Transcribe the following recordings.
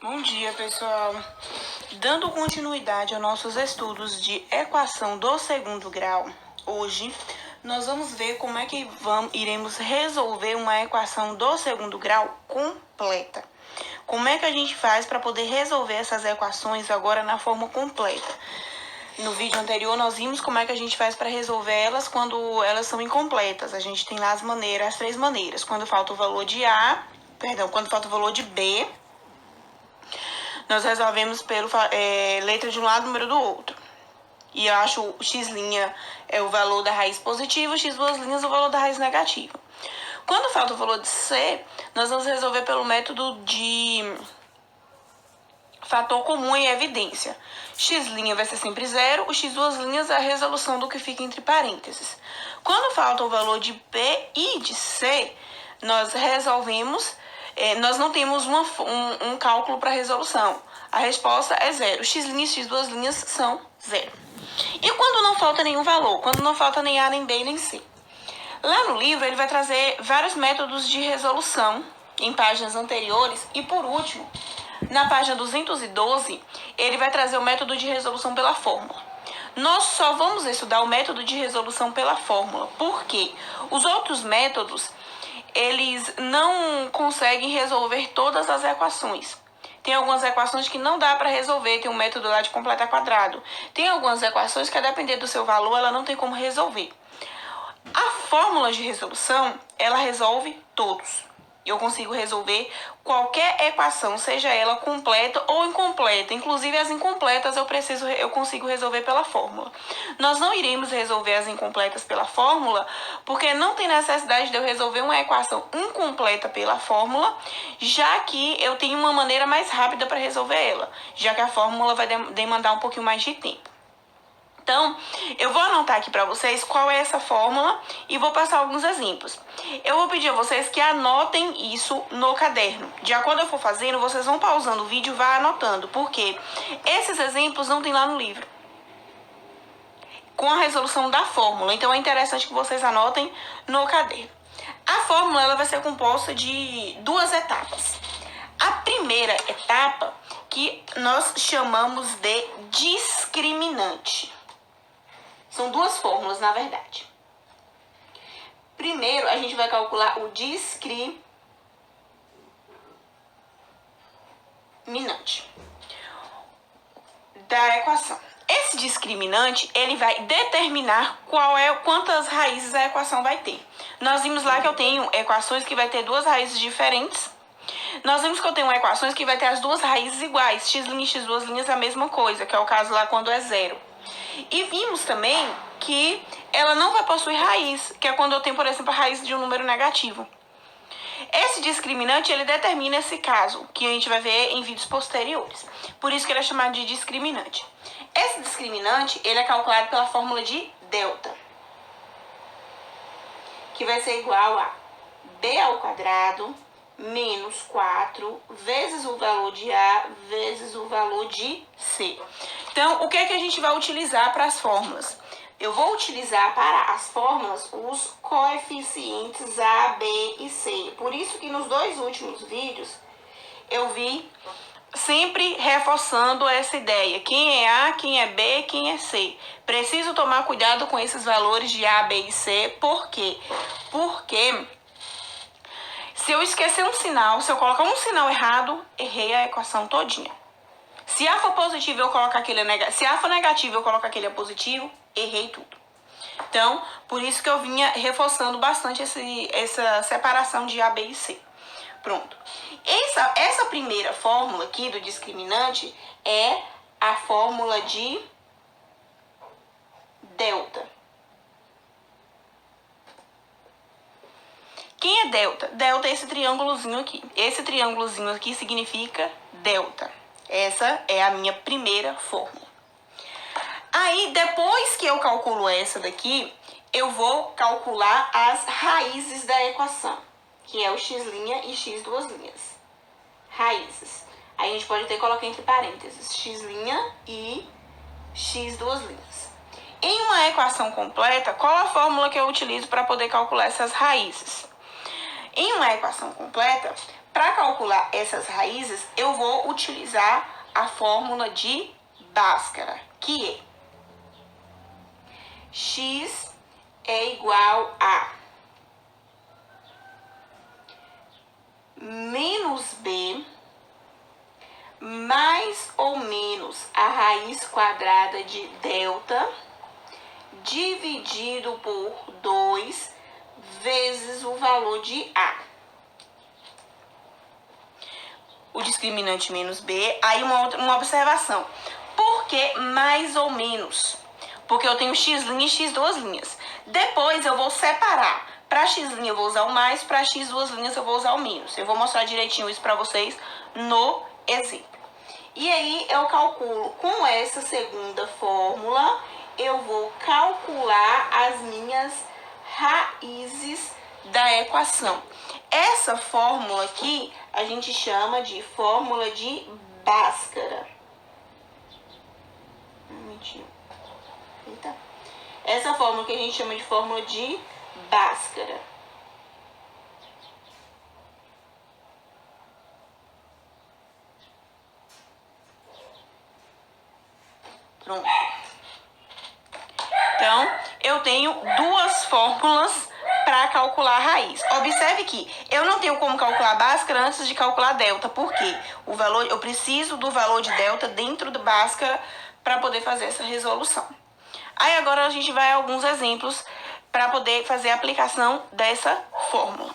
Bom dia, pessoal. Dando continuidade aos nossos estudos de equação do segundo grau, hoje nós vamos ver como é que iremos resolver uma equação do segundo grau completa. Como é que a gente faz para poder resolver essas equações agora na forma completa? No vídeo anterior nós vimos como é que a gente faz para resolver elas quando elas são incompletas. A gente tem lá as três maneiras. Quando falta o valor de quando falta o valor de B, nós resolvemos pelo letra de um lado, número do outro. E eu acho o x' é o valor da raiz positiva, x duas linhas o valor da raiz negativa. Quando falta o valor de C, nós vamos resolver pelo método de fator comum em evidência. X' vai ser sempre zero, o x duas linhas é a resolução do que fica entre parênteses. Quando falta o valor de B e de C, nós resolvemos, nós não temos um cálculo para resolução. A resposta é zero. X' e x duas linhas são zero. E quando não falta nenhum valor? Quando não falta nem A, nem B, nem C. Lá no livro ele vai trazer vários métodos de resolução em páginas anteriores e, por último, na página 212, ele vai trazer o método de resolução pela fórmula. Nós só vamos estudar o método de resolução pela fórmula, porque os outros métodos, eles não conseguem resolver todas as equações. Tem algumas equações que não dá para resolver, tem um método lá de completar quadrado. Tem algumas equações que, a depender do seu valor, ela não tem como resolver. A fórmula de resolução, ela resolve todos. Eu consigo resolver qualquer equação, seja ela completa ou incompleta. Inclusive as incompletas eu consigo resolver pela fórmula. Nós não iremos resolver as incompletas pela fórmula, porque não tem necessidade de eu resolver uma equação incompleta pela fórmula, já que eu tenho uma maneira mais rápida para resolver ela, já que a fórmula vai demandar um pouquinho mais de tempo. Então, eu vou anotar aqui para vocês qual é essa fórmula e vou passar alguns exemplos. Eu vou pedir a vocês que anotem isso no caderno. De acordo eu for fazendo, vocês vão pausando o vídeo e vão anotando, porque esses exemplos não tem lá no livro, com a resolução da fórmula. Então, é interessante que vocês anotem no caderno. A fórmula ela vai ser composta de duas etapas. A primeira etapa, que nós chamamos de discriminante. São duas fórmulas, na verdade. Primeiro, a gente vai calcular o discriminante da equação. Esse discriminante, ele vai determinar quantas raízes a equação vai ter. Nós vimos lá que eu tenho equações que vai ter duas raízes diferentes. Nós vimos que eu tenho equações que vai ter as duas raízes iguais, x' e x duas linhas a mesma coisa, que é o caso lá quando é zero. E vimos também que ela não vai possuir raiz, que é quando eu tenho, por exemplo, a raiz de um número negativo. Esse discriminante, ele determina esse caso, que a gente vai ver em vídeos posteriores. Por isso que ele é chamado de discriminante. Esse discriminante, ele é calculado pela fórmula de delta, que vai ser igual a b ao quadrado menos 4 vezes o valor de A vezes o valor de C. Então, o que é que a gente vai utilizar para as fórmulas? Eu vou utilizar para as fórmulas os coeficientes A, B e C. Por isso que nos dois últimos vídeos eu vi sempre reforçando essa ideia. Quem é A, quem é B, quem é C. Preciso tomar cuidado com esses valores de A, B e C. Por quê? Porque se eu esquecer um sinal, se eu colocar um sinal errado, errei a equação todinha. Se A for positivo, eu coloco aquele negativo. Se A for negativo, eu coloco aquele positivo, errei tudo. Então, por isso que eu vinha reforçando bastante essa separação de A, B e C. Pronto. Essa primeira fórmula aqui do discriminante é a fórmula de delta. Quem é delta? Delta é esse triângulozinho aqui. Esse triângulozinho aqui significa delta. Essa é a minha primeira fórmula. Aí, depois que eu calculo essa daqui, eu vou calcular as raízes da equação, que é o x' e x duas linhas. Raízes. Aí a gente pode até colocar entre parênteses, x' e x duas linhas. Em uma equação completa, qual a fórmula que eu utilizo para poder calcular essas raízes? Em uma equação completa, Para calcular essas raízes, eu vou utilizar a fórmula de Bhaskara, que é x é igual a menos b mais ou menos a raiz quadrada de delta dividido por 2 vezes o valor de A. O discriminante menos B. Aí uma observação. Por que mais ou menos? Porque eu tenho x' e x duas linhas. Depois eu vou separar. Para x' eu vou usar o mais, para x duas linhas eu vou usar o menos. Eu vou mostrar direitinho isso para vocês no exemplo. E aí eu calculo com essa segunda fórmula, eu vou calcular as minhas raízes da equação. Essa fórmula aqui a gente chama de fórmula de Bhaskara. Eita. Essa fórmula que a gente chama de fórmula de Bhaskara. Pronto. Então, eu tenho duas fórmulas para calcular a raiz. Observe que eu não tenho como calcular Bhaskara antes de calcular delta, porque eu preciso do valor de delta dentro do Bhaskara para poder fazer essa resolução. Aí agora a gente vai a alguns exemplos para poder fazer a aplicação dessa fórmula.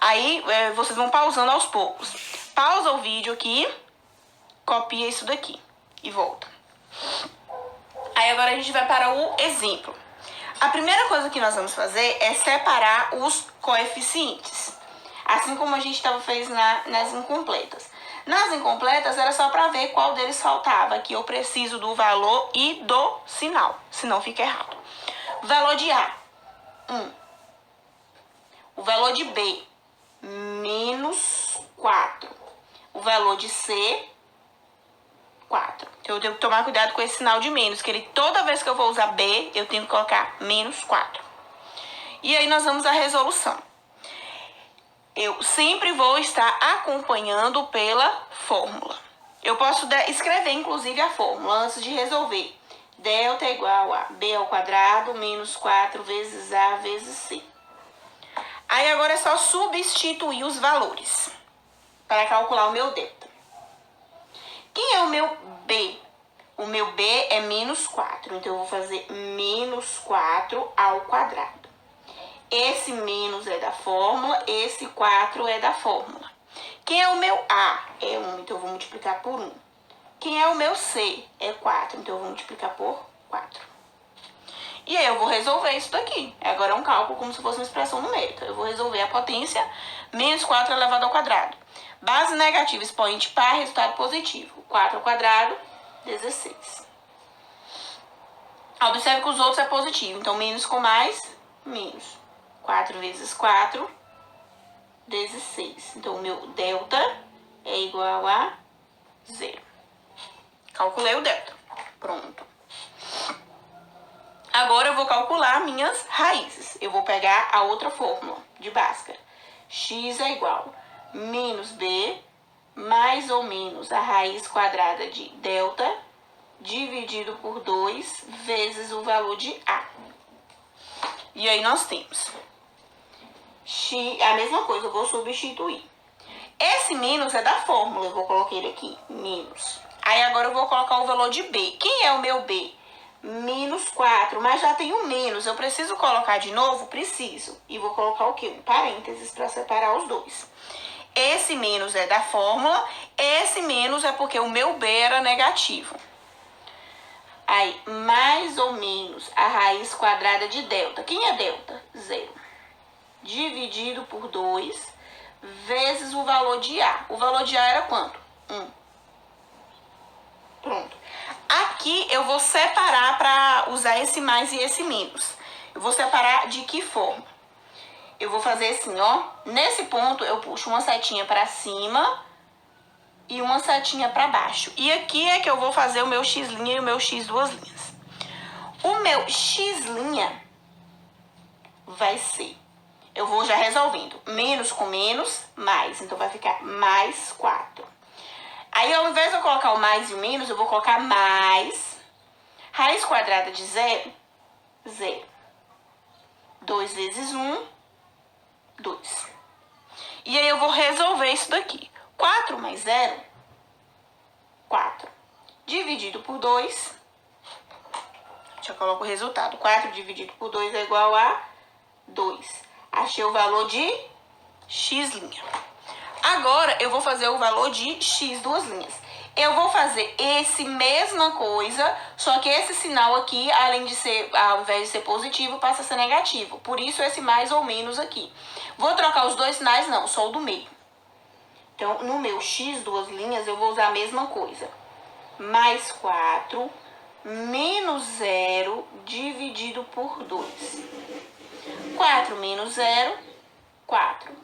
Aí vocês vão pausando aos poucos. Pausa o vídeo aqui, copia isso daqui e volta. Aí agora a gente vai para o exemplo. A primeira coisa que nós vamos fazer é separar os coeficientes, assim como a gente fez nas incompletas. Nas incompletas era só para ver qual deles faltava. Aqui eu preciso do valor e do sinal, senão fica errado. O valor de A, 1. O valor de B, menos 4. O valor de C, 4. Então, eu tenho que tomar cuidado com esse sinal de menos, que toda vez que eu vou usar B, eu tenho que colocar menos 4. E aí, nós vamos à resolução. Eu sempre vou estar acompanhando pela fórmula. Eu posso escrever, inclusive, a fórmula antes de resolver. Delta é igual a B ao quadrado menos 4 vezes A vezes C. Aí, agora é só substituir os valores para calcular o meu delta. Quem é o meu B? O meu B é menos 4. Então, eu vou fazer menos 4 ao quadrado. Esse menos é da fórmula, esse 4 é da fórmula. Quem é o meu A? É 1, então eu vou multiplicar por 1. Quem é o meu C? É 4, então eu vou multiplicar por 4. E aí, eu vou resolver isso daqui. Agora é um cálculo como se fosse uma expressão numérica. Eu vou resolver a potência, menos 4 elevado ao quadrado. Base negativa, expoente par, resultado positivo. 4 ao quadrado, 16. Observe que os outros é positivo. Então, menos com mais, menos. 4 vezes 4, 16. Então, o meu delta é igual a 0. Calculei o delta. Pronto. Agora, eu vou calcular minhas raízes. Eu vou pegar a outra fórmula de Bhaskara. X é igual a menos B mais ou menos a raiz quadrada de delta dividido por 2 vezes o valor de A. E aí, nós temos X, a mesma coisa, eu vou substituir. Esse menos é da fórmula, eu vou colocar ele aqui, menos. Aí, agora eu vou colocar o valor de B. Quem é o meu B? Menos 4, mas já tem um menos. Eu preciso colocar de novo? Preciso. E vou colocar o quê? Um parênteses para separar os dois. Esse menos é da fórmula, esse menos é porque o meu B era negativo. Aí, mais ou menos a raiz quadrada de delta. Quem é delta? 0. Dividido por 2 vezes o valor de A. O valor de A era quanto? 1. Pronto. Aqui eu vou separar para usar esse mais e esse menos. Eu vou separar de que forma? Eu vou fazer assim, ó. Nesse ponto eu puxo uma setinha para cima e uma setinha para baixo. E aqui é que eu vou fazer o meu x' e o meu x duas linhas. O meu x' vai ser... Eu vou já resolvendo. Menos com menos, mais. Então, vai ficar mais 4. Aí, ao invés de eu colocar o mais e o menos, eu vou colocar mais. Raiz quadrada de 0, 0. 2 vezes 1, 2. E aí, eu vou resolver isso daqui. 4 mais 0, 4. Dividido por 2, já coloco o resultado. 4 dividido por 2 é igual a 2. Achei o valor de x'. Agora, eu vou fazer o valor de x duas linhas. Eu vou fazer esse mesma coisa, só que esse sinal aqui, além de ser, ao invés de ser positivo, passa a ser negativo. Por isso, esse mais ou menos aqui. Vou trocar os dois sinais? Não, só o do meio. Então, no meu x duas linhas, eu vou usar a mesma coisa. Mais 4 menos 0 dividido por 2. 4 menos 0, 4.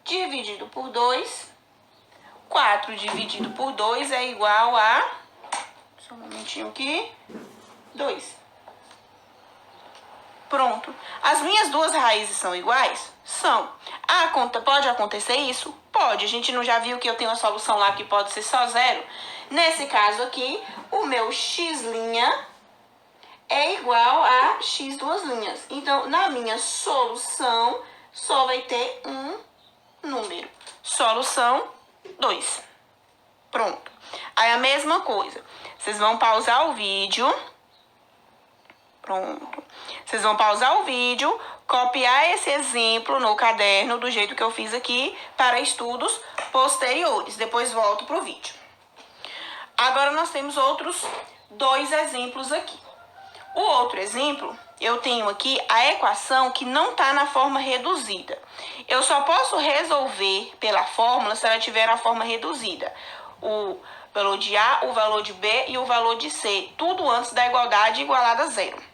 Dividido por 2, 4 dividido por 2 é igual a... Só um momentinho aqui. 2. Pronto. As minhas duas raízes são iguais? São. Pode acontecer isso? Pode. A gente não já viu que eu tenho uma solução lá que pode ser só 0? Nesse caso aqui, o meu x' é igual a x duas linhas. Então, na minha solução, só vai ter um número. Solução 2. Pronto. Aí, a mesma coisa. Vocês vão pausar o vídeo. Pronto. Vocês vão pausar o vídeo, copiar esse exemplo no caderno, do jeito que eu fiz aqui, para estudos posteriores. Depois volto pro vídeo. Agora, nós temos outros 2 exemplos aqui. O outro exemplo, eu tenho aqui a equação que não está na forma reduzida. Eu só posso resolver pela fórmula se ela tiver na forma reduzida. O valor de A, o valor de B e o valor de C. Tudo antes da igualdade igualada a 0.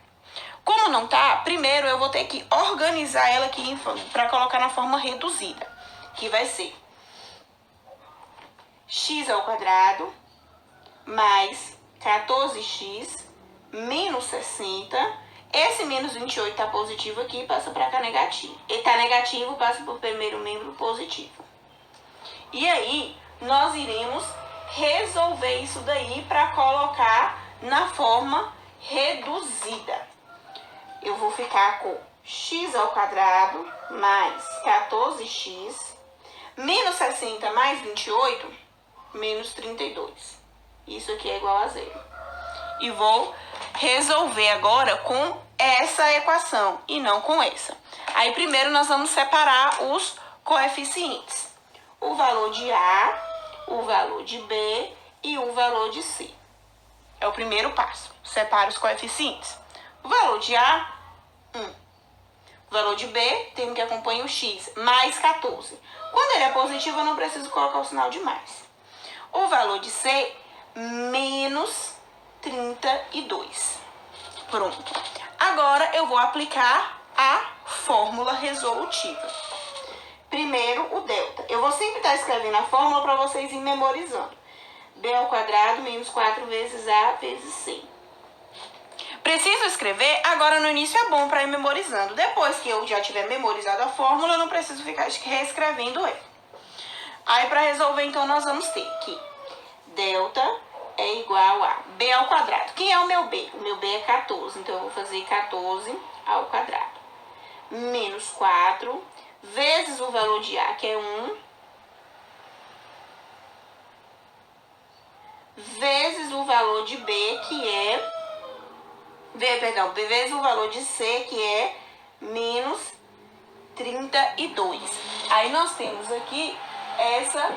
Como não tá, primeiro eu vou ter que organizar ela aqui para colocar na forma reduzida. Que vai ser x ao quadrado mais 14x menos 60. Esse menos 28 tá positivo aqui, passa para cá negativo. Ele tá negativo, passa para o primeiro membro positivo. E aí, nós iremos resolver isso daí para colocar na forma reduzida. Eu vou ficar com x ao quadrado mais 14x menos 60 mais 28 menos 32. Isso aqui é igual a 0. E vou resolver agora com essa equação e não com essa. Aí, primeiro, nós vamos separar os coeficientes. O valor de A, o valor de B e o valor de C. É o primeiro passo. Separa os coeficientes. O valor de A, 1. O valor de B, tem que acompanhar o x, mais 14. Quando ele é positivo, eu não preciso colocar o sinal de mais. O valor de C, menos 32. Pronto. Agora, eu vou aplicar a fórmula resolutiva. Primeiro, o delta. Eu vou sempre estar escrevendo a fórmula para vocês irem memorizando. B ao quadrado menos 4 vezes A vezes C. Preciso escrever, agora no início é bom para ir memorizando. Depois que eu já tiver memorizado a fórmula, eu não preciso ficar reescrevendo ela. Aí, para resolver, então, nós vamos ter que delta é igual a B ao quadrado. Quem é o meu B? O meu B é 14, então eu vou fazer 14 ao quadrado. Menos 4, vezes o valor de A, que é 1, vezes o valor de B, que é... vezes o valor de C, que é menos 32. Aí, nós temos aqui essa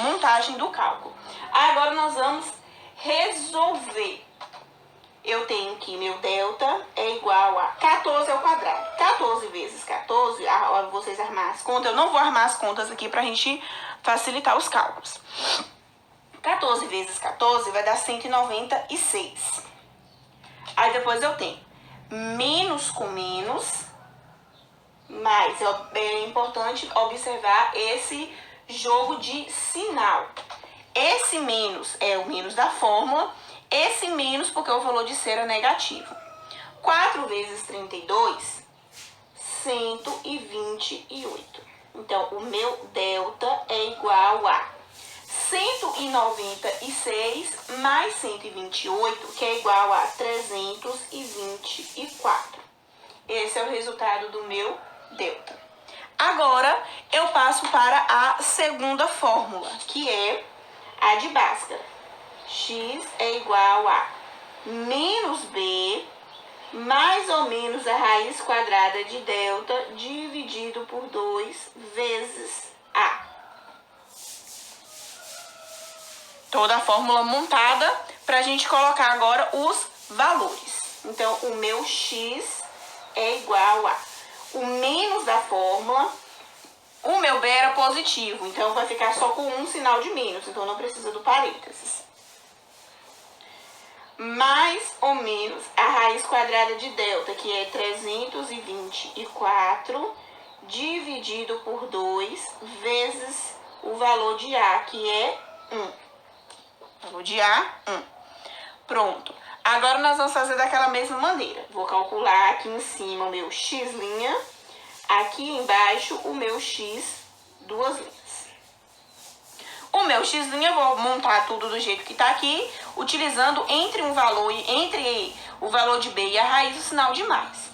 montagem do cálculo. Agora, nós vamos resolver. Eu tenho que meu delta é igual a 14 ao quadrado. 14 vezes 14, a hora vocês armar as contas, eu não vou armar as contas aqui pra gente facilitar os cálculos. 14 vezes 14 vai dar 196. Aí, depois eu tenho menos com menos, mais. É importante observar esse jogo de sinal. Esse menos é o menos da fórmula, esse menos porque o valor de C era negativo. 4 vezes 32, 128. Então, o meu delta é igual a 196 mais 128, que é igual a 324. Esse é o resultado do meu delta. Agora, eu passo para a segunda fórmula, que é a de Bhaskara. X é igual a menos B mais ou menos a raiz quadrada de delta dividido por 2 vezes A. Toda a fórmula montada para a gente colocar agora os valores. Então, o meu X é igual a o menos da fórmula. O meu B era positivo, então vai ficar só com um sinal de menos, então não precisa do parênteses. Mais ou menos a raiz quadrada de delta, que é 324, dividido por 2, vezes o valor de A, que é 1. Valor de A, 1. Pronto. Agora nós vamos fazer daquela mesma maneira. Vou calcular aqui em cima o meu x', aqui embaixo o meu x, duas linhas. O meu x', eu vou montar tudo do jeito que está aqui, utilizando entre o valor de B e a raiz o sinal de mais.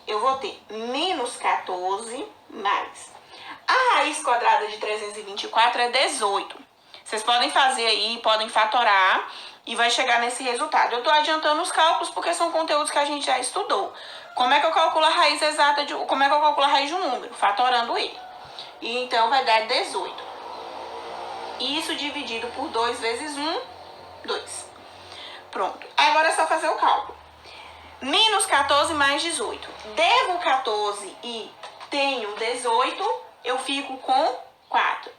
Eu vou ter menos 14 mais. A raiz quadrada de 324 é 18. Vocês podem fazer aí, podem fatorar e vai chegar nesse resultado. Eu estou adiantando os cálculos porque são conteúdos que a gente já estudou. Como é que eu calculo a raiz exata como é que eu calculo a raiz de um número? Fatorando ele. E então vai dar 18. Isso dividido por 2 vezes 1, 2. Pronto. Agora é só fazer o cálculo. Menos 14 mais 18. Devo 14 e tenho 18, eu fico com 4.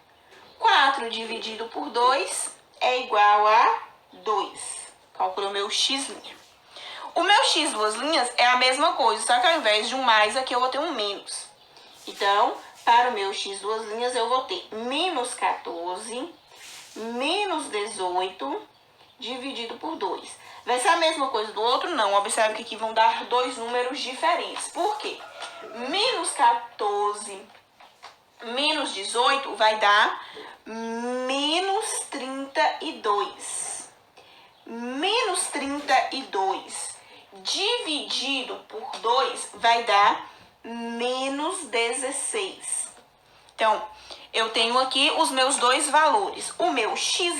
4 dividido por 2 é igual a 2. Calculo o meu x'. O meu x duas linhas é a mesma coisa, só que ao invés de um mais, aqui eu vou ter um menos. Então, para o meu x duas linhas, eu vou ter menos 14, menos 18, dividido por 2. Vai ser a mesma coisa do outro? Não. Observe que aqui vão dar dois números diferentes. Por quê? Menos 14, menos 18 vai dar menos 32. Menos 32 dividido por 2 vai dar menos 16. Então, eu tenho aqui os meus dois valores. O meu x'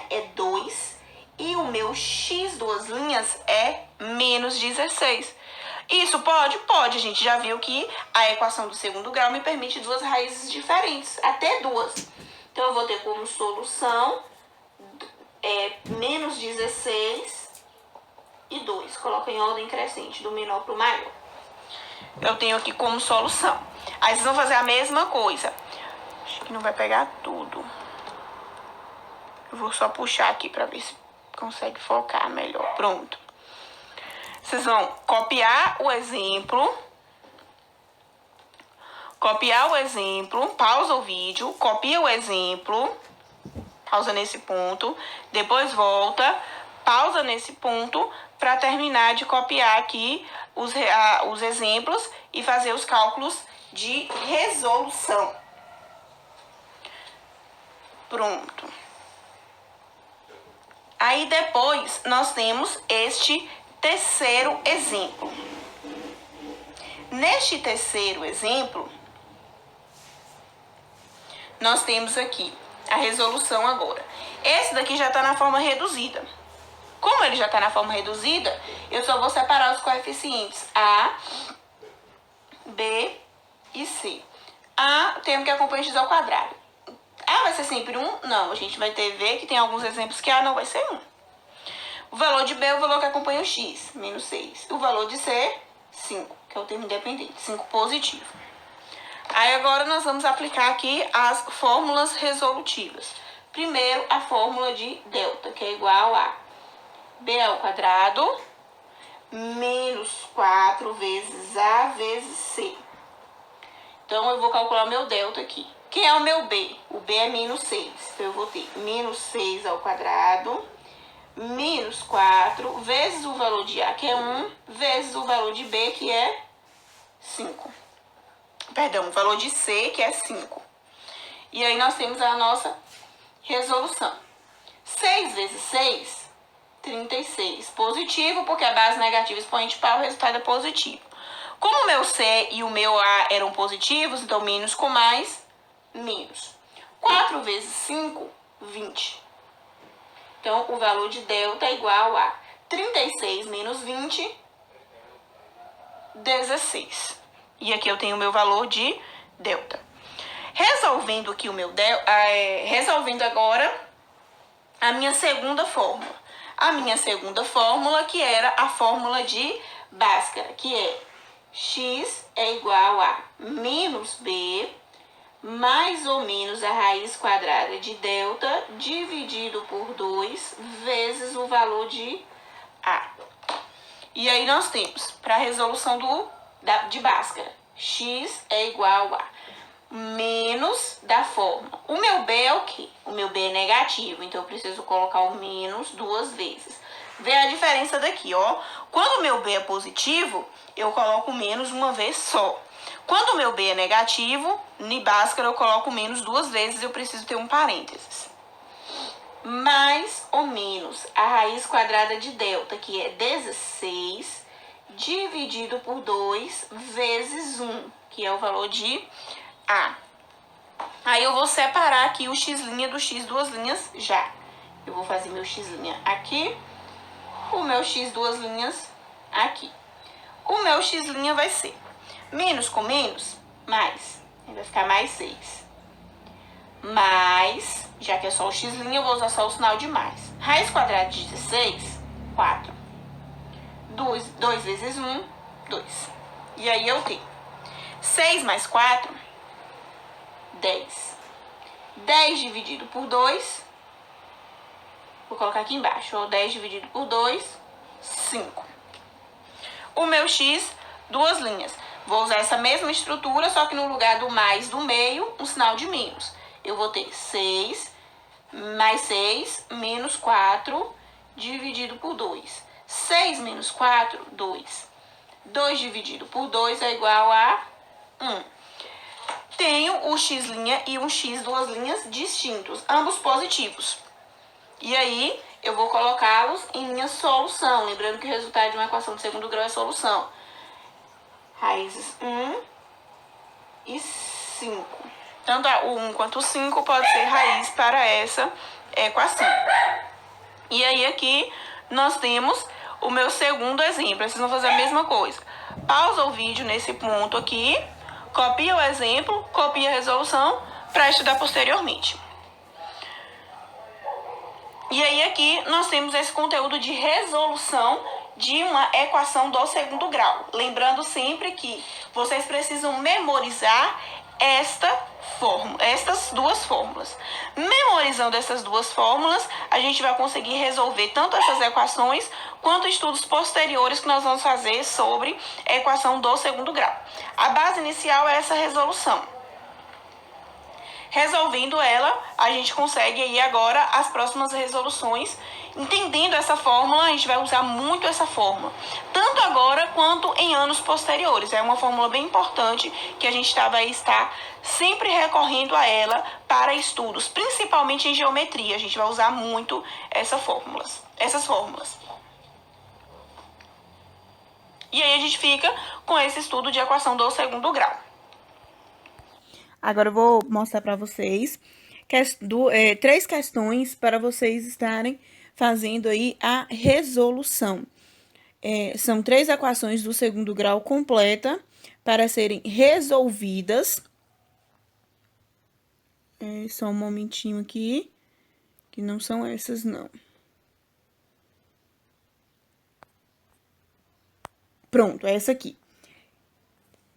é 2 e o meu x duas linhas é menos 16. Isso pode? Pode. A gente já viu que a equação do segundo grau me permite duas raízes diferentes, até duas. Então, eu vou ter como solução menos 16 e 2. Coloca em ordem crescente, do menor para o maior. Eu tenho aqui como solução. Aí vocês vão fazer a mesma coisa. Acho que não vai pegar tudo. Eu vou só puxar aqui para ver se consegue focar melhor. Pronto. Vocês vão copiar o exemplo. Copiar o exemplo. Pausa o vídeo. Copia o exemplo. Pausa nesse ponto. Depois volta. Pausa nesse ponto para terminar de copiar aqui os exemplos e fazer os cálculos de resolução. Pronto. Aí depois nós temos este terceiro exemplo. Neste terceiro exemplo, nós temos aqui a resolução agora. Esse daqui já está na forma reduzida. Como ele já está na forma reduzida, eu só vou separar os coeficientes A, B e C. A, termo que acompanha x ao quadrado. A vai ser sempre 1? Não, a gente vai ver que tem alguns exemplos que A não vai ser 1. O valor de B é o valor que acompanha o x, menos 6. O valor de C, 5, que é o termo independente, 5 positivo. Aí agora nós vamos aplicar aqui as fórmulas resolutivas. Primeiro, a fórmula de delta, que é igual a B ao quadrado menos 4 vezes A vezes C. Então, eu vou calcular o meu delta aqui. Quem é o meu B? O B é menos 6. Então, eu vou ter menos 6 ao quadrado menos 4 vezes o valor de A, que é 1, vezes o valor de B, que é 5. Perdão, o valor de C, que é 5. E aí nós temos a nossa resolução. 6 vezes 6, 36. Positivo, porque a base negativa expoente par, o resultado é positivo. Como o meu C e o meu A eram positivos, então menos com mais, menos. 4 vezes 5, 20. Então, o valor de delta é igual a 36 menos 20, 16. E aqui eu tenho o meu valor de delta. Resolvendo aqui o meu delta, resolvendo agora a minha segunda fórmula. A minha segunda fórmula, que era a fórmula de Bhaskara, que é x é igual a menos b mais ou menos a raiz quadrada de delta dividido por 2 vezes o valor de a. E aí nós temos, para a resolução de Bhaskara, x é igual a menos da forma. O meu b é o quê? O meu b é negativo, então eu preciso colocar o menos 2 vezes. Vê a diferença daqui, ó. Quando o meu b é positivo, eu coloco menos uma vez só. Quando o meu b é negativo, em Bhaskara eu coloco menos 2 vezes, eu preciso ter um parênteses. Mais ou menos a raiz quadrada de delta, que é 16, dividido por 2 vezes 1, que é o valor de A. Aí eu vou separar aqui o x' do x duas linhas já. Eu vou fazer meu x' aqui, o meu x duas linhas aqui. O meu x' vai ser menos com menos, mais. Vai ficar mais 6. Mais, já que é só o x', eu vou usar só o sinal de mais. Raiz quadrada de 16, 4. 2 vezes 1, 2. E aí eu tenho 6 mais 4, 10. 10 dividido por 2, vou colocar aqui embaixo, ó, 10 dividido por 2, 5. O meu x, duas linhas. Vou usar essa mesma estrutura, só que no lugar do mais do meio, um sinal de menos. Eu vou ter 6 mais 6 menos 4 dividido por 2. 6 menos 4, 2. 2 dividido por 2 é igual a 1. Tenho o x' e um x duas linhas distintos, ambos positivos. E aí, eu vou colocá-los em minha solução. Lembrando que o resultado de uma equação de segundo grau é solução. Raízes 1 e 5. Tanto o 1 quanto o 5 pode ser raiz para essa equação. E aí, aqui, nós temos o meu segundo exemplo. Vocês vão fazer a mesma coisa. Pausa o vídeo nesse ponto aqui. Copia o exemplo, copia a resolução para estudar posteriormente. E aí aqui nós temos esse conteúdo de resolução de uma equação do segundo grau. Lembrando sempre que vocês precisam memorizar estas duas fórmulas. Memorizando essas duas fórmulas, a gente vai conseguir resolver tanto essas equações quanto estudos posteriores que nós vamos fazer sobre a equação do segundo grau. A base inicial é essa resolução. Resolvendo ela, a gente consegue aí agora as próximas resoluções. Entendendo essa fórmula, a gente vai usar muito essa fórmula, tanto agora quanto em anos posteriores. É uma fórmula bem importante que a gente vai estar sempre recorrendo a ela para estudos, principalmente em geometria. A gente vai usar muito essas fórmulas. E aí a gente fica com esse estudo de equação do segundo grau. Agora eu vou mostrar para vocês 3 questões para vocês estarem fazendo aí a resolução. São 3 equações do segundo grau completa para serem resolvidas. Só um momentinho aqui, que não são essas não. Pronto, é essa aqui.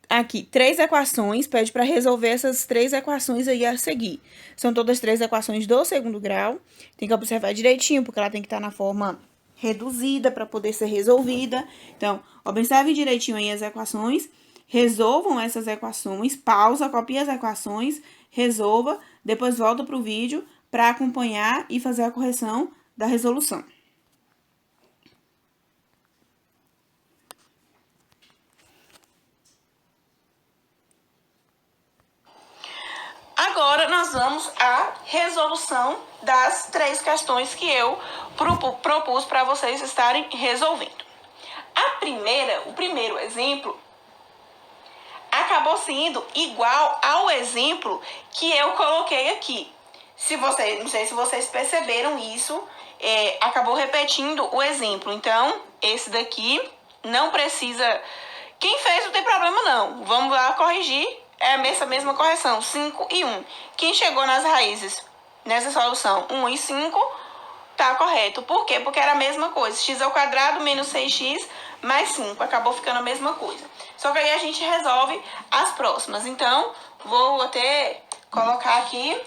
Aqui, 3 equações, pede para resolver essas 3 equações aí a seguir. São todas 3 equações do segundo grau. Tem que observar direitinho, porque ela tem que estar na forma reduzida para poder ser resolvida. Então, observem direitinho aí as equações, resolvam essas equações, pausa, copia as equações, resolva, depois volta para o vídeo para acompanhar e fazer a correção da resolução. Agora nós vamos à resolução das 3 questões que eu propus para vocês estarem resolvendo. O primeiro exemplo acabou sendo igual ao exemplo que eu coloquei aqui. Não sei se vocês perceberam isso, acabou repetindo o exemplo. Então, esse daqui não precisa... Quem fez não tem problema não. Vamos lá corrigir, essa mesma correção, 5 e 1. Quem chegou nas raízes nessa solução 1 e 5, tá correto. Por quê? Porque era a mesma coisa. X ao quadrado menos 6x mais 5. Acabou ficando a mesma coisa. Só que aí a gente resolve as próximas. Então, vou até colocar aqui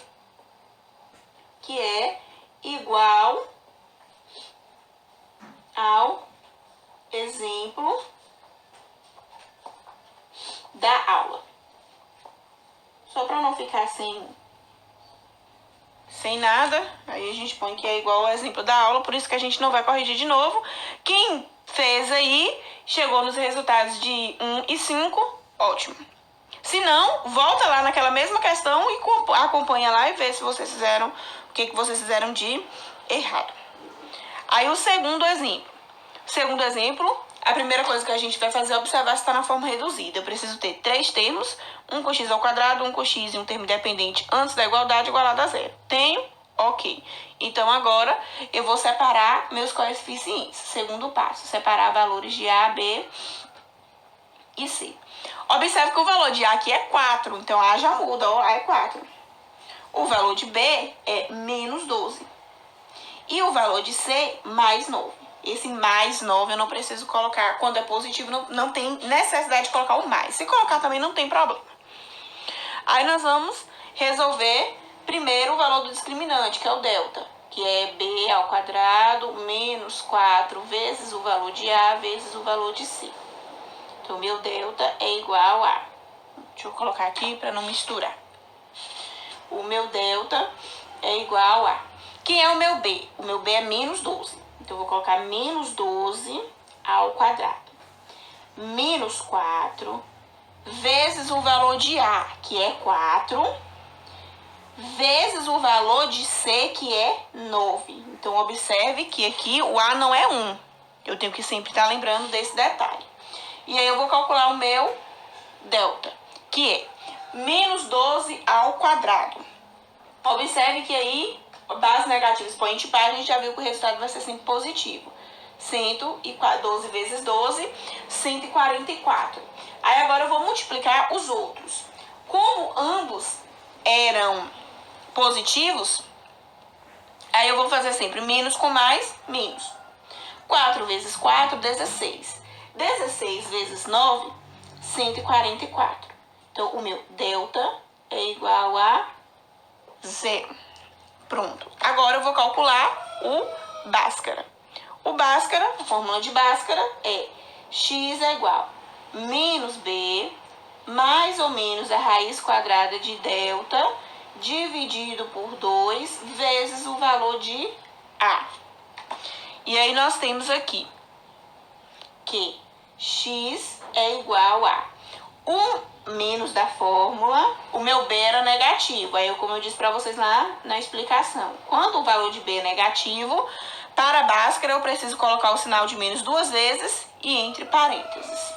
que é igual ao exemplo da aula. Só para não ficar sem nada, aí a gente põe que é igual ao exemplo da aula, por isso que a gente não vai corrigir de novo. Quem fez aí, chegou nos resultados de 1 e 5, ótimo. Se não, volta lá naquela mesma questão e acompanha lá e vê se vocês fizeram, o que vocês fizeram de errado. Aí o segundo exemplo, a primeira coisa que a gente vai fazer é observar se está na forma reduzida. Eu preciso ter 3 termos, um com x ao quadrado, um com x e um termo dependente antes da igualdade igualado a zero. Tenho? Ok. Então, agora eu vou separar meus coeficientes. Segundo passo, separar valores de A, B e C. Observe que o valor de A aqui é 4, então A já muda, ó, A é 4. O valor de B é menos 12. E o valor de C, mais 9. Esse mais 9 eu não preciso colocar, quando é positivo não tem necessidade de colocar o mais. Se colocar também não tem problema. Aí nós vamos resolver primeiro o valor do discriminante, que é o delta, que é B ao quadrado menos 4 vezes o valor de A vezes o valor de C. Então, meu delta é igual a... Deixa eu colocar aqui para não misturar. O meu delta é igual a... Quem é o meu B? O meu B é menos 12. Então, eu vou colocar menos 12 ao quadrado. Menos 4 vezes o valor de A, que é 4, vezes o valor de C, que é 9. Então, observe que aqui o A não é 1. Eu tenho que sempre estar lembrando desse detalhe. E aí, eu vou calcular o meu delta, que é menos 12 ao quadrado. Observe que aí, bases negativas expoente par, a gente já viu que o resultado vai ser sempre positivo. 112 vezes 12, 144. Aí agora eu vou multiplicar os outros. Como ambos eram positivos, aí eu vou fazer sempre menos com mais, menos. 4 vezes 4, 16. 16 vezes 9, 144. Então, o meu delta é igual a 0. Pronto. Agora eu vou calcular o Bhaskara. O Bhaskara, a fórmula de Bhaskara é x é igual a menos b mais ou menos a raiz quadrada de delta dividido por 2 vezes o valor de A. E aí nós temos aqui que x é igual a 1 menos da fórmula, o meu B era negativo. Aí, como eu disse para vocês lá na explicação, quando o valor de B é negativo, para Bhaskara eu preciso colocar o sinal de menos 2 vezes e entre parênteses.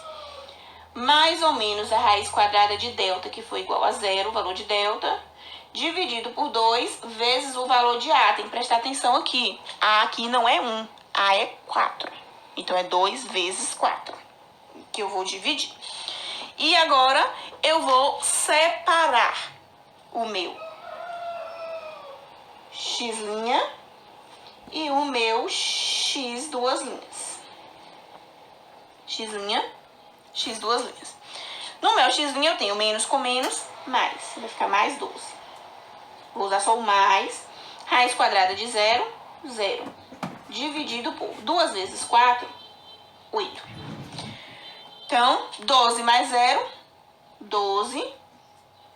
Mais ou menos a raiz quadrada de delta, que foi igual a 0, o valor de delta, dividido por 2 vezes o valor de A. Tem que prestar atenção aqui. A aqui não é 1, A é 4. Então, é 2 vezes 4, que eu vou dividir. E agora, eu vou separar o meu x' e o meu x duas linhas. X duas linhas. No meu x' eu tenho menos com menos, mais. Vai ficar mais 12. Vou usar só o mais. Raiz quadrada de 0, 0. Dividido por 2 vezes 4, 8. Então, 12 mais 0, 12.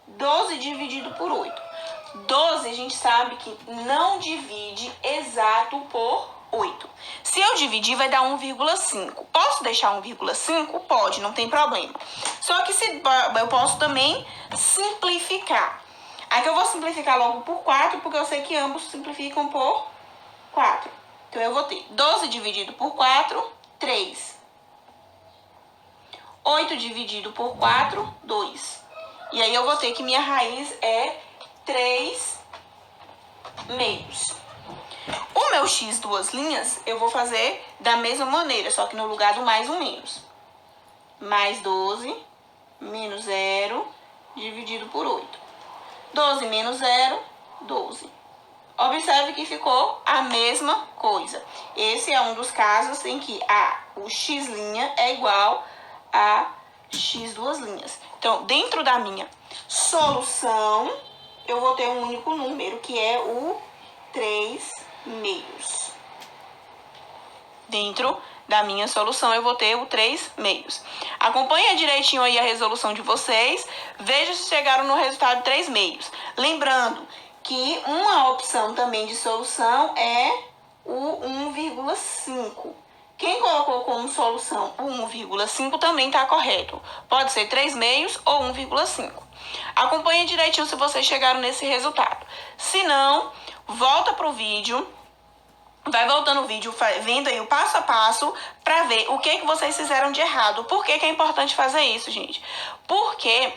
12 dividido por 8. 12 a gente sabe que não divide exato por 8. Se eu dividir, vai dar 1,5. Posso deixar 1,5? Pode, não tem problema. Só que eu posso também simplificar. Aqui eu vou simplificar logo por 4, porque eu sei que ambos simplificam por 4. Então, eu vou ter 12 dividido por 4, 3. 8 dividido por 4, 2. E aí, eu vou ter que minha raiz é 3 meios. O meu x duas linhas, eu vou fazer da mesma maneira, só que no lugar do mais um menos. Mais 12, menos 0, dividido por 8. 12 menos 0, 12. Observe que ficou a mesma coisa. Esse é um dos casos em que o x' é igual a x duas linhas. Então, dentro da minha solução, eu vou ter um único número, que é o 3 meios. Dentro da minha solução, eu vou ter o 3 meios. Acompanhe direitinho aí a resolução de vocês. Veja se chegaram no resultado 3 meios. Lembrando que uma opção também de solução é o 1,5. Quem colocou como solução o 1,5 também está correto. Pode ser 3 meios ou 1,5. Acompanhe direitinho se vocês chegaram nesse resultado. Se não, volta para o vídeo. Vai voltando o vídeo, vendo aí o passo a passo para ver o que vocês fizeram de errado. Por que é importante fazer isso, gente? Porque,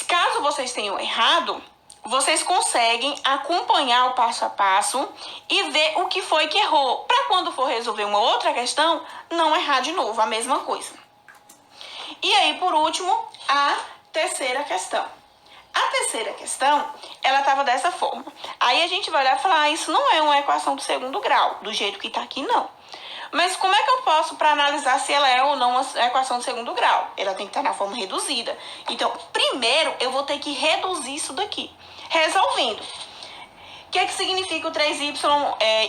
caso vocês tenham errado, vocês conseguem acompanhar o passo a passo e ver o que foi que errou. Para quando for resolver uma outra questão, não errar de novo, a mesma coisa. E aí, por último, a terceira questão. A terceira questão, ela estava dessa forma. Aí a gente vai olhar e falar, isso não é uma equação do segundo grau, do jeito que está aqui, não. Mas como é que eu posso para analisar se ela é ou não uma equação do segundo grau? Ela tem que estar na forma reduzida. Então, primeiro, eu vou ter que reduzir isso daqui. Resolvendo. O que significa o 3y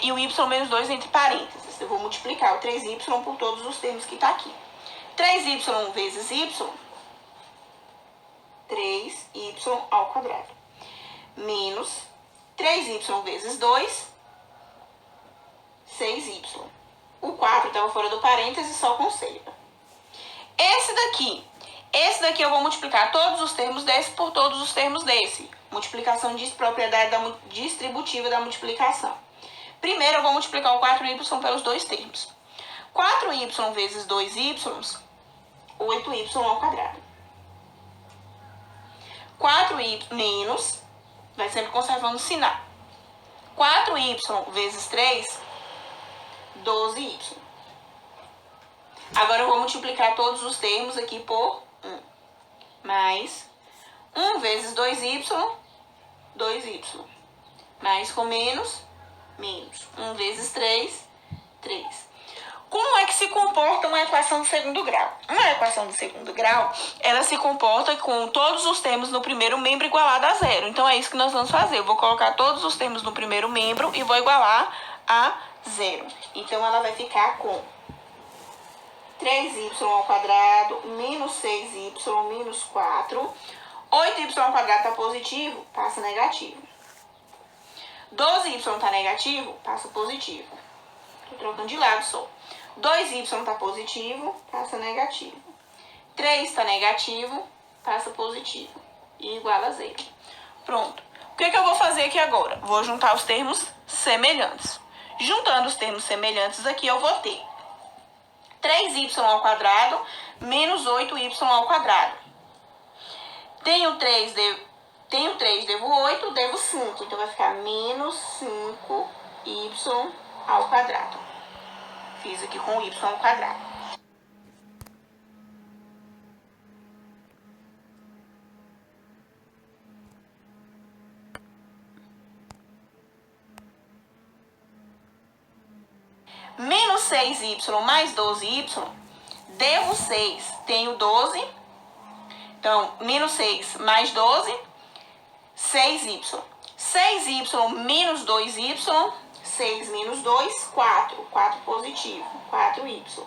e o y menos 2 entre parênteses? Eu vou multiplicar o 3y por todos os termos que está aqui. 3y vezes y... 3y ao quadrado, menos 3y vezes 2, 6y. O 4 estava fora do parêntese, só conserva. Esse daqui eu vou multiplicar todos os termos desse por todos os termos desse. Multiplicação diz propriedade distributiva da multiplicação. Primeiro eu vou multiplicar o 4y pelos dois termos. 4y vezes 2y, 8y ao quadrado. 4y menos, vai sempre conservando o sinal. 4y vezes 3, 12y. Agora eu vou multiplicar todos os termos aqui por 1. Mais 1 vezes 2y, 2y. Mais com menos, menos. 1 vezes 3, 3. Como é que se comporta uma equação do segundo grau? Uma equação do segundo grau, ela se comporta com todos os termos no primeiro membro igualado a zero. Então, é isso que nós vamos fazer. Eu vou colocar todos os termos no primeiro membro e vou igualar a zero. Então, ela vai ficar com 3y ao quadrado menos 6y menos 4. 8y ao quadrado está positivo, passa negativo. 12y está negativo, passa positivo. Estou trocando de lado só. 2y está positivo, passa negativo. 3 está negativo, passa positivo. E igual a zero. Pronto. O que eu vou fazer aqui agora? Vou juntar os termos semelhantes. Juntando os termos semelhantes aqui, eu vou ter 3y ao quadrado menos 8y ao quadrado. Tenho 3, devo 8, devo 5. Então, vai ficar menos 5y ao quadrado. Fiz aqui com y ao quadrado. Menos 6y mais 12y, devo 6. Tenho 12. Então, menos 6 mais 12, 6y. 6y menos 2y, 6 menos 2, 4. 4 positivo, 4y.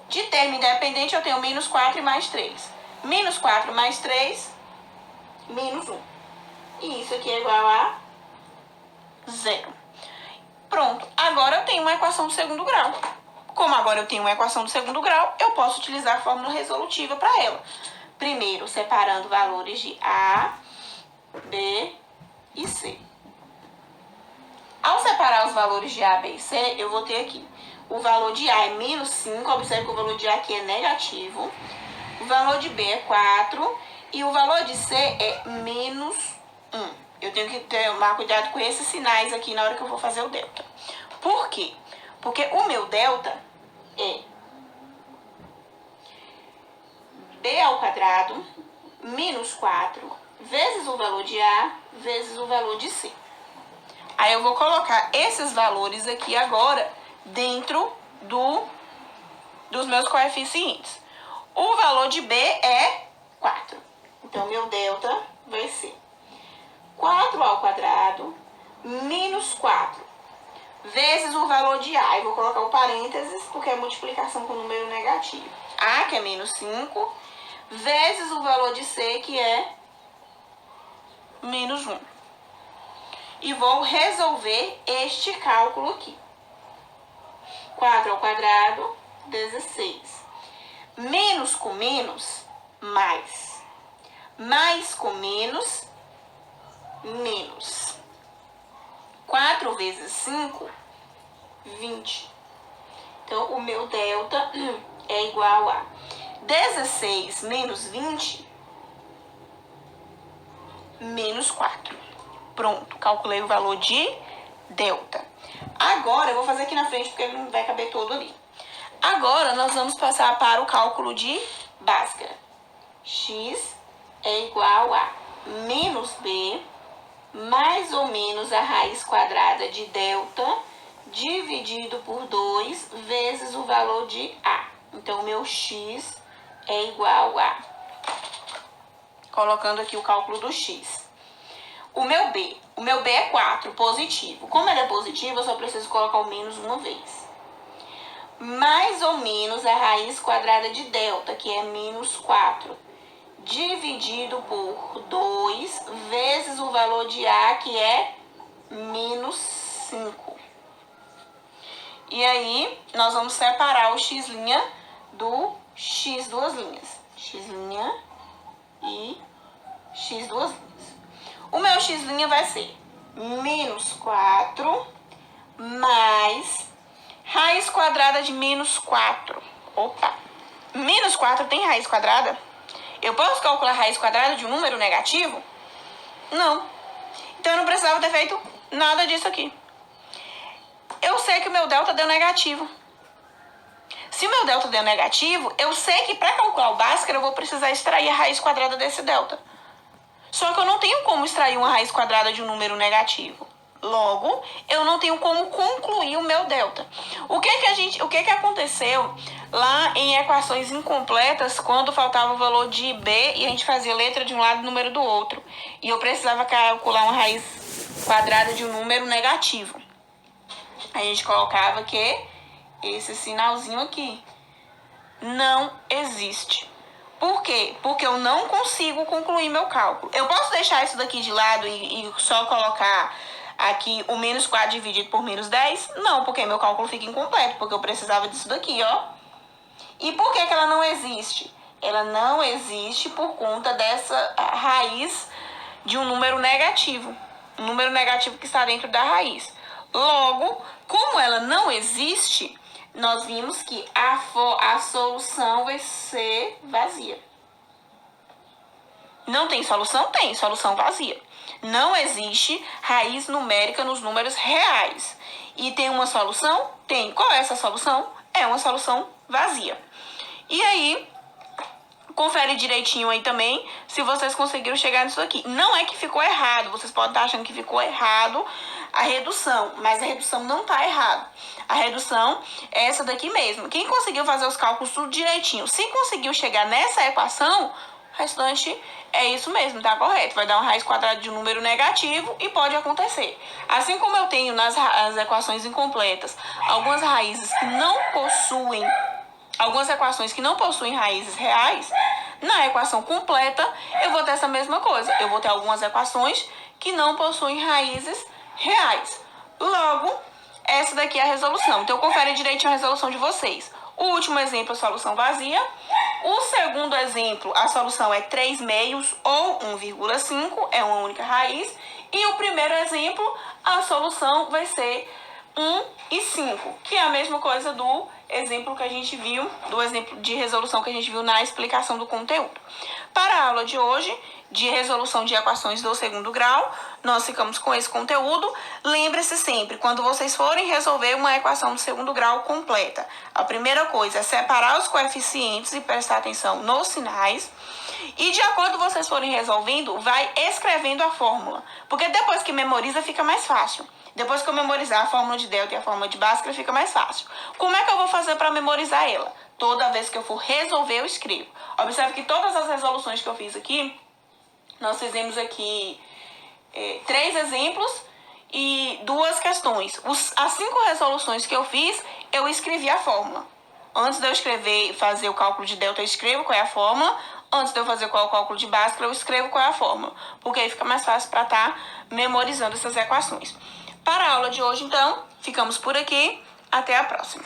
De termo independente, eu tenho menos 4 e mais 3. Menos 4 mais 3, menos 1. E isso aqui é igual a zero. Pronto. Agora eu tenho uma equação do segundo grau. Como agora eu tenho uma equação do segundo grau, eu posso utilizar a fórmula resolutiva para ela. Primeiro, separando valores de A, B e C. Ao separar os valores de A, B e C, eu vou ter aqui. O valor de A é menos 5, observe que o valor de A aqui é negativo. O valor de B é 4 e o valor de C é menos 1. Eu tenho que tomar cuidado com esses sinais aqui na hora que eu vou fazer o delta. Por quê? Porque o meu delta é B ao quadrado menos 4 vezes o valor de A vezes o valor de C. Aí eu vou colocar esses valores aqui agora dentro dos meus coeficientes. O valor de B é 4. Então, meu delta vai ser 4 ao quadrado menos 4 vezes o valor de A. Eu vou colocar o parênteses porque é multiplicação com número negativo. A, que é menos 5, vezes o valor de C, que é menos 1. E vou resolver este cálculo aqui. 4 ao quadrado, 16. Menos com menos, mais. Mais com menos, menos. 4 vezes 5, 20. Então, o meu delta é igual a 16 menos 20, menos 4. Pronto, calculei o valor de delta. Agora, eu vou fazer aqui na frente porque ele não vai caber todo ali. Agora, nós vamos passar para o cálculo de Bhaskara. X é igual a menos B mais ou menos a raiz quadrada de delta dividido por 2 vezes o valor de A. Então, o meu X é igual a... Colocando aqui o cálculo do X. O meu B é 4, positivo. Como ele é positivo, eu só preciso colocar o menos uma vez. Mais ou menos a raiz quadrada de delta, que é menos 4, dividido por 2 vezes o valor de A, que é menos 5. E aí, nós vamos separar o x' do x duas linhas. X' e x duas linhas. O meu x' vai ser menos 4 mais raiz quadrada de menos 4. Opa! Menos 4 tem raiz quadrada? Eu posso calcular a raiz quadrada de um número negativo? Não. Então, eu não precisava ter feito nada disso aqui. Eu sei que o meu delta deu negativo. Se o meu delta deu negativo, eu sei que para calcular o Bhaskara, eu vou precisar extrair a raiz quadrada desse delta. Só que eu não tenho como extrair uma raiz quadrada de um número negativo. Logo, eu não tenho como concluir o meu delta. O que aconteceu lá em equações incompletas quando faltava o valor de B e a gente fazia letra de um lado e número do outro? E eu precisava calcular uma raiz quadrada de um número negativo. A gente colocava que esse sinalzinho aqui não existe. Por quê? Porque eu não consigo concluir meu cálculo. Eu posso deixar isso daqui de lado e só colocar aqui o menos 4 dividido por menos 10? Não, porque meu cálculo fica incompleto, porque eu precisava disso daqui, ó. E por que ela não existe? Ela não existe por conta dessa raiz de um número negativo. Um número negativo que está dentro da raiz. Logo, como ela não existe, nós vimos que a solução vai ser vazia. Não tem solução? Tem, solução vazia. Não existe raiz numérica nos números reais. E tem uma solução? Tem. Qual é essa solução? É uma solução vazia. E aí, confere direitinho aí também se vocês conseguiram chegar nisso aqui. Não é que ficou errado, vocês podem estar achando que ficou errado a redução, mas a redução não está errada. A redução é essa daqui mesmo. Quem conseguiu fazer os cálculos tudo direitinho, se conseguiu chegar nessa equação, o restante é isso mesmo, tá correto. Vai dar uma raiz quadrada de um número negativo e pode acontecer. Assim como eu tenho nas equações incompletas algumas raízes que não possuem, algumas equações que não possuem raízes reais, na equação completa eu vou ter essa mesma coisa. Eu vou ter algumas equações que não possuem raízes reais. Logo, essa daqui é a resolução. Então, confere direitinho a resolução de vocês. O último exemplo é a solução vazia. O segundo exemplo, a solução é 3 meios ou 1,5, é uma única raiz. E o primeiro exemplo, a solução vai ser 1 e 5, que é a mesma coisa do exemplo que a gente viu, do exemplo de resolução que a gente viu na explicação do conteúdo. Para a aula de hoje, de resolução de equações do segundo grau, nós ficamos com esse conteúdo. Lembre-se sempre, quando vocês forem resolver uma equação do segundo grau completa, a primeira coisa é separar os coeficientes e prestar atenção nos sinais. E de acordo com vocês forem resolvendo, vai escrevendo a fórmula, porque depois que memoriza fica mais fácil. Depois que eu memorizar a fórmula de delta e a fórmula de Bhaskara, fica mais fácil. Como é que eu vou fazer para memorizar ela? Toda vez que eu for resolver, eu escrevo. Observe que todas as resoluções que eu fiz aqui, nós fizemos aqui 3 exemplos e 2 questões. As 5 resoluções que eu fiz, eu escrevi a fórmula. Antes de eu escrever, fazer o cálculo de delta, eu escrevo qual é a fórmula. Antes de eu fazer qual é o cálculo de Bhaskara, eu escrevo qual é a fórmula. Porque aí fica mais fácil para estar memorizando essas equações. Para a aula de hoje, então, ficamos por aqui. Até a próxima.